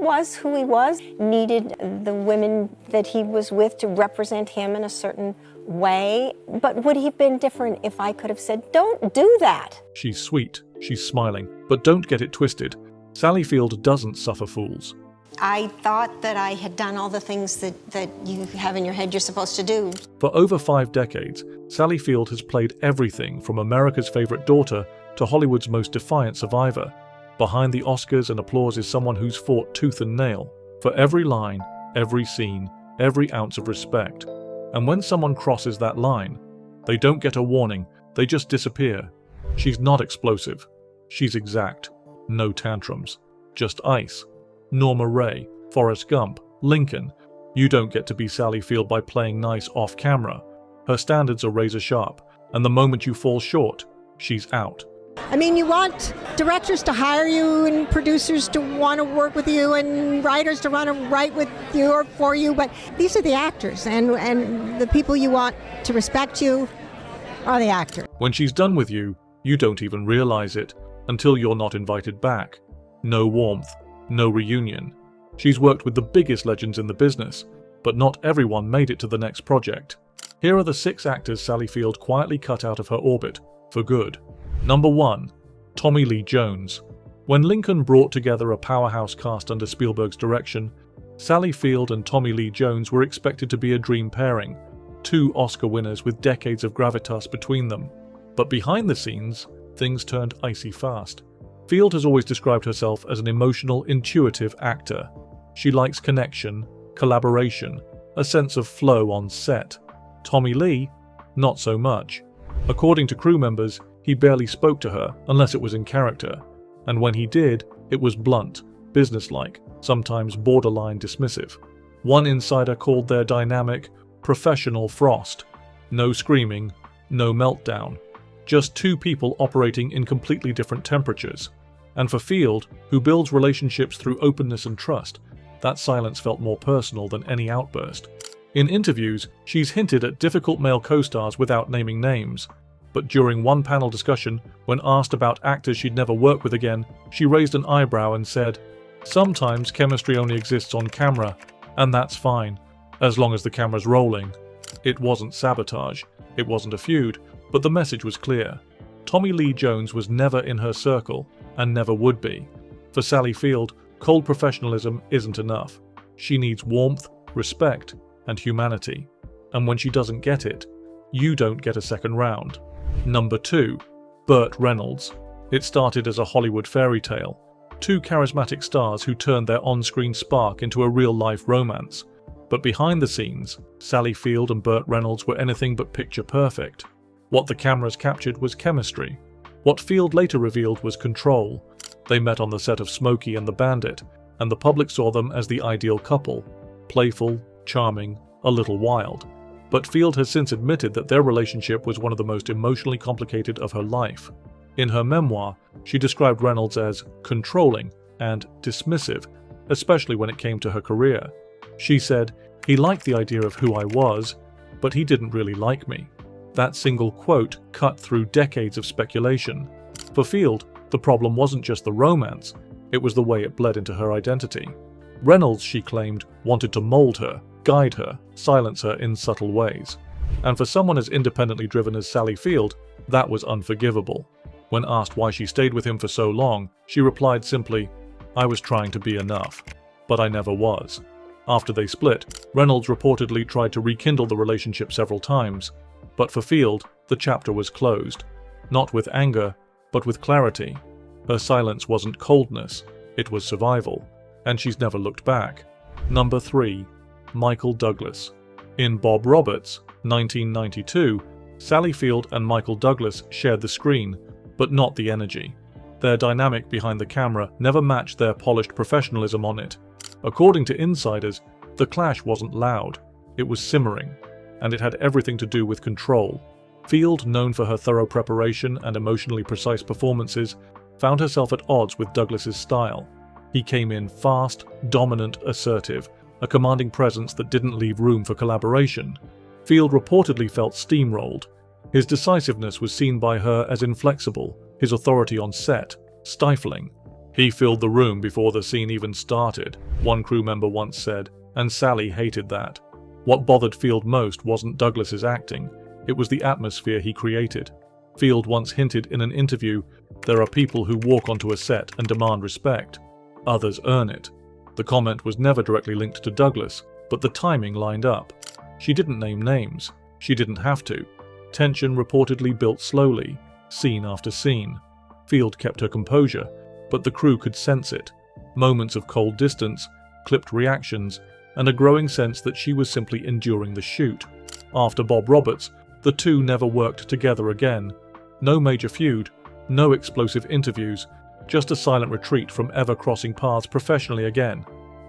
was who he was, needed the women that he was with to represent him in a certain way. But would he have been different if I could have said, don't do that? She's sweet, she's smiling, but don't get it twisted. Sally Field doesn't suffer fools. I thought that I had done all the things that you have in your head you're supposed to do. For over 5 decades, Sally Field has played everything from America's favorite daughter to Hollywood's most defiant survivor. Behind the Oscars and applause is someone who's fought tooth and nail for every line, every scene, every ounce of respect. And when someone crosses that line, they don't get a warning, they just disappear. She's not explosive. She's exact. No tantrums. Just ice. Norma Ray, Forrest Gump, Lincoln. You don't get to be Sally Field by playing nice off camera. Her standards are razor sharp, and the moment you fall short, she's out. I mean, you want directors to hire you and producers to want to work with you and writers to want to write with you or for you, but these are the actors, and the people you want to respect you are the actors. When she's done with you, you don't even realize it until you're not invited back. No warmth, no reunion. She's worked with the biggest legends in the business, but not everyone made it to the next project. Here are the 6 actors Sally Field quietly cut out of her orbit, for good. Number 1. Tommy Lee Jones. When Lincoln brought together a powerhouse cast under Spielberg's direction, Sally Field and Tommy Lee Jones were expected to be a dream pairing, 2 Oscar winners with decades of gravitas between them. But behind the scenes, things turned icy fast. Field has always described herself as an emotional, intuitive actor. She likes connection, collaboration, a sense of flow on set. Tommy Lee, not so much. According to crew members, he barely spoke to her unless it was in character, and when he did, it was blunt, businesslike, sometimes borderline dismissive. One insider called their dynamic professional frost. No screaming, no meltdown. Just 2 people operating in completely different temperatures. And for Field, who builds relationships through openness and trust, that silence felt more personal than any outburst. In interviews, she's hinted at difficult male co-stars without naming names. But during one panel discussion, when asked about actors she'd never work with again, she raised an eyebrow and said, "Sometimes chemistry only exists on camera, and that's fine, as long as the camera's rolling." It wasn't sabotage, it wasn't a feud, but the message was clear. Tommy Lee Jones was never in her circle, and never would be. For Sally Field, cold professionalism isn't enough. She needs warmth, respect, and humanity. And when she doesn't get it, you don't get a second round. Number 2. Burt Reynolds. It started as a Hollywood fairy tale. 2 charismatic stars who turned their on-screen spark into a real-life romance. But behind the scenes, Sally Field and Burt Reynolds were anything but picture perfect. What the cameras captured was chemistry. What Field later revealed was control. They met on the set of Smokey and the Bandit, and the public saw them as the ideal couple. Playful, charming, a little wild. But Field has since admitted that their relationship was one of the most emotionally complicated of her life. In her memoir, she described Reynolds as controlling and dismissive, especially when it came to her career. She said, "He liked the idea of who I was, but he didn't really like me." That single quote cut through decades of speculation. For Field, the problem wasn't just the romance, it was the way it bled into her identity. Reynolds, she claimed, wanted to mold her, guide her, silence her in subtle ways. And for someone as independently driven as Sally Field, that was unforgivable. When asked why she stayed with him for so long, she replied simply, "I was trying to be enough, but I never was." After they split, Reynolds reportedly tried to rekindle the relationship several times, but for Field, the chapter was closed. Not with anger, but with clarity. Her silence wasn't coldness, it was survival, and she's never looked back. Number 3. Michael Douglas. In Bob Roberts, 1992, Sally Field and Michael Douglas shared the screen, but not the energy. Their dynamic behind the camera never matched their polished professionalism on it. According to insiders, the clash wasn't loud, it was simmering, and it had everything to do with control. Field, known for her thorough preparation and emotionally precise performances, found herself at odds with Douglas's style. He came in fast, dominant, assertive, a commanding presence that didn't leave room for collaboration. Field reportedly felt steamrolled. His decisiveness was seen by her as inflexible, his authority on set, stifling. He filled the room before the scene even started, one crew member once said, and Sally hated that. What bothered Field most wasn't Douglas's acting, it was the atmosphere he created. Field once hinted in an interview, "There are people who walk onto a set and demand respect. Others earn it." The comment was never directly linked to Douglas, but the timing lined up. She didn't name names. She didn't have to. Tension reportedly built slowly, scene after scene. Field kept her composure, but the crew could sense it. Moments of cold distance, clipped reactions, and a growing sense that she was simply enduring the shoot. After Bob Roberts, the two never worked together again. No major feud, no explosive interviews, just a silent retreat from ever crossing paths professionally again.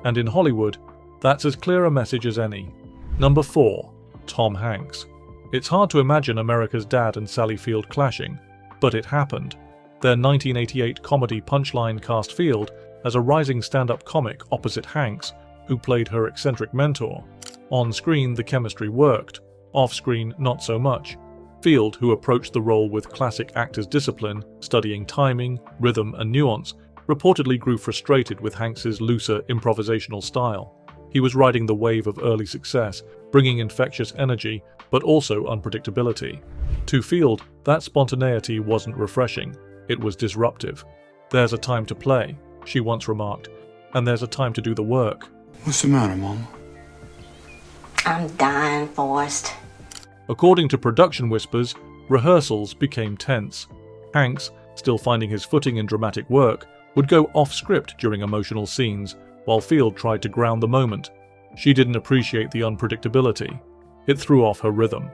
And in Hollywood, that's as clear a message as any. Number 4. Tom Hanks. It's hard to imagine America's Dad and Sally Field clashing, but it happened. Their 1988 comedy Punchline cast Field as a rising stand-up comic opposite Hanks, who played her eccentric mentor. On screen, the chemistry worked. Off-screen, not so much. Field, who approached the role with classic actor's discipline, studying timing, rhythm, and nuance, reportedly grew frustrated with Hanks's looser improvisational style. He was riding the wave of early success, bringing infectious energy, but also unpredictability. To Field, that spontaneity wasn't refreshing. It was disruptive. "There's a time to play," she once remarked, "and there's a time to do the work." What's the matter, Mama? I'm dying, Forrest. According to production whispers, rehearsals became tense. Hanks, still finding his footing in dramatic work, would go off-script during emotional scenes, while Field tried to ground the moment. She didn't appreciate the unpredictability. It threw off her rhythm.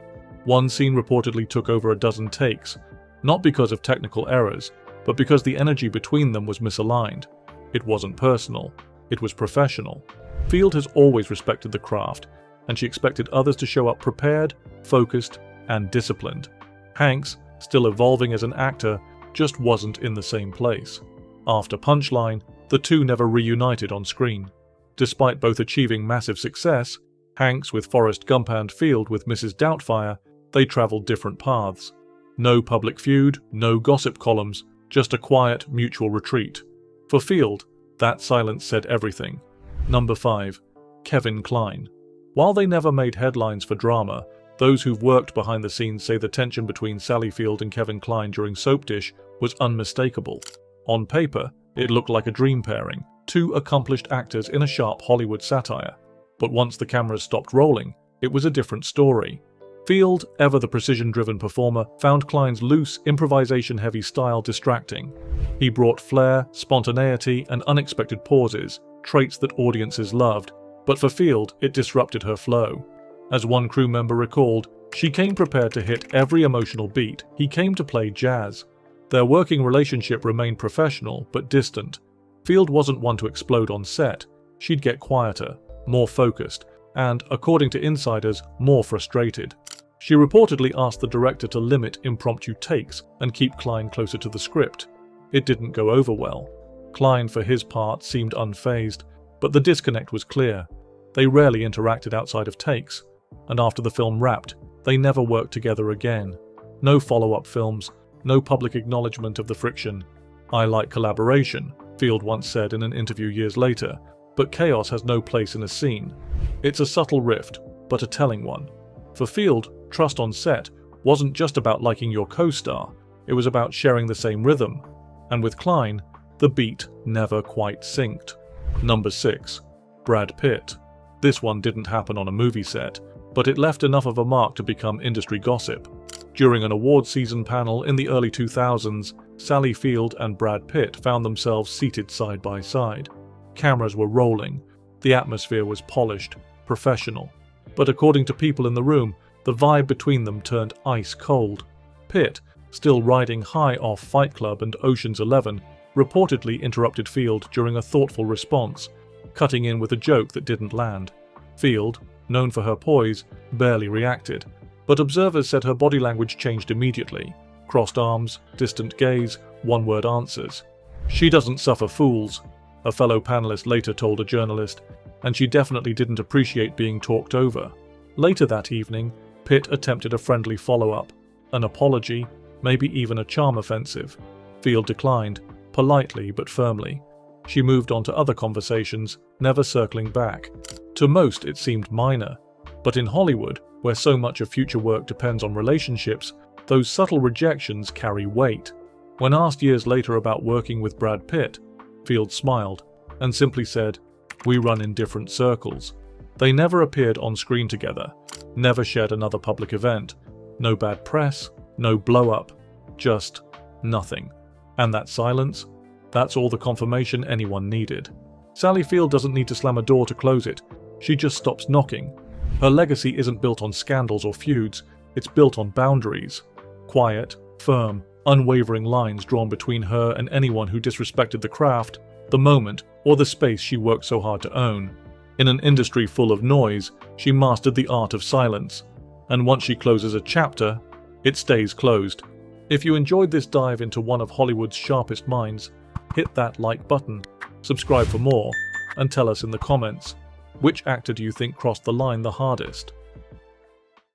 One scene reportedly took over a dozen takes, not because of technical errors, but because the energy between them was misaligned. It wasn't personal, it was professional. Field has always respected the craft, and she expected others to show up prepared, focused, and disciplined. Hanks, still evolving as an actor, just wasn't in the same place. After Punchline, the two never reunited on screen. Despite both achieving massive success, Hanks with Forrest Gump and Field with Mrs. Doubtfire, they traveled different paths. No public feud, no gossip columns, just a quiet, mutual retreat. For Field, that silence said everything. Number 5. Kevin Kline. While they never made headlines for drama, those who've worked behind the scenes say the tension between Sally Field and Kevin Kline during Soap Dish was unmistakable. On paper, it looked like a dream pairing, two accomplished actors in a sharp Hollywood satire. But once the cameras stopped rolling, it was a different story. Field, ever the precision-driven performer, found Kline's loose, improvisation-heavy style distracting. He brought flair, spontaneity, and unexpected pauses, traits that audiences loved, but for Field, it disrupted her flow. As one crew member recalled, she came prepared to hit every emotional beat. He came to play jazz. Their working relationship remained professional, but distant. Field wasn't one to explode on set. She'd get quieter, more focused, and, according to insiders, more frustrated. She reportedly asked the director to limit impromptu takes and keep Kline closer to the script. It didn't go over well. Kline, for his part, seemed unfazed, but the disconnect was clear. They rarely interacted outside of takes, and after the film wrapped, they never worked together again. No follow-up films, no public acknowledgement of the friction. "I like collaboration," Field once said in an interview years later, "but chaos has no place in a scene. It's a subtle rift, but a telling one." For Field, trust on set wasn't just about liking your co-star, it was about sharing the same rhythm. And with Kline, the beat never quite synced. Number 6. Brad Pitt. This one didn't happen on a movie set, but it left enough of a mark to become industry gossip. During an award season panel in the early 2000s, Sally Field and Brad Pitt found themselves seated side by side. Cameras were rolling, the atmosphere was polished, professional. But according to people in the room, the vibe between them turned ice cold. Pitt, still riding high off Fight Club and Ocean's 11, reportedly interrupted Field during a thoughtful response, cutting in with a joke that didn't land. Field, known for her poise, barely reacted, but observers said her body language changed immediately. Crossed arms, distant gaze, one-word answers. "She doesn't suffer fools," a fellow panelist later told a journalist, and she definitely didn't appreciate being talked over. Later that evening, Pitt attempted a friendly follow-up, an apology, maybe even a charm offensive. Field declined, politely but firmly. She moved on to other conversations, never circling back. To most, it seemed minor. But in Hollywood, where so much of future work depends on relationships, those subtle rejections carry weight. When asked years later about working with Brad Pitt, Feuds smiled and simply said, "We run in different circles." They never appeared on screen together, never shared another public event. No bad press, no blow-up, just nothing. And that silence? That's all the confirmation anyone needed. Sally Field doesn't need to slam a door to close it. She just stops knocking. Her legacy isn't built on scandals or feuds, it's built on boundaries. Quiet, firm, unwavering lines drawn between her and anyone who disrespected the craft, the moment, or the space she worked so hard to own. In an industry full of noise, she mastered the art of silence. And once she closes a chapter, it stays closed. If you enjoyed this dive into one of Hollywood's sharpest minds, hit that like button, subscribe for more, and tell us in the comments, which actor do you think crossed the line the hardest?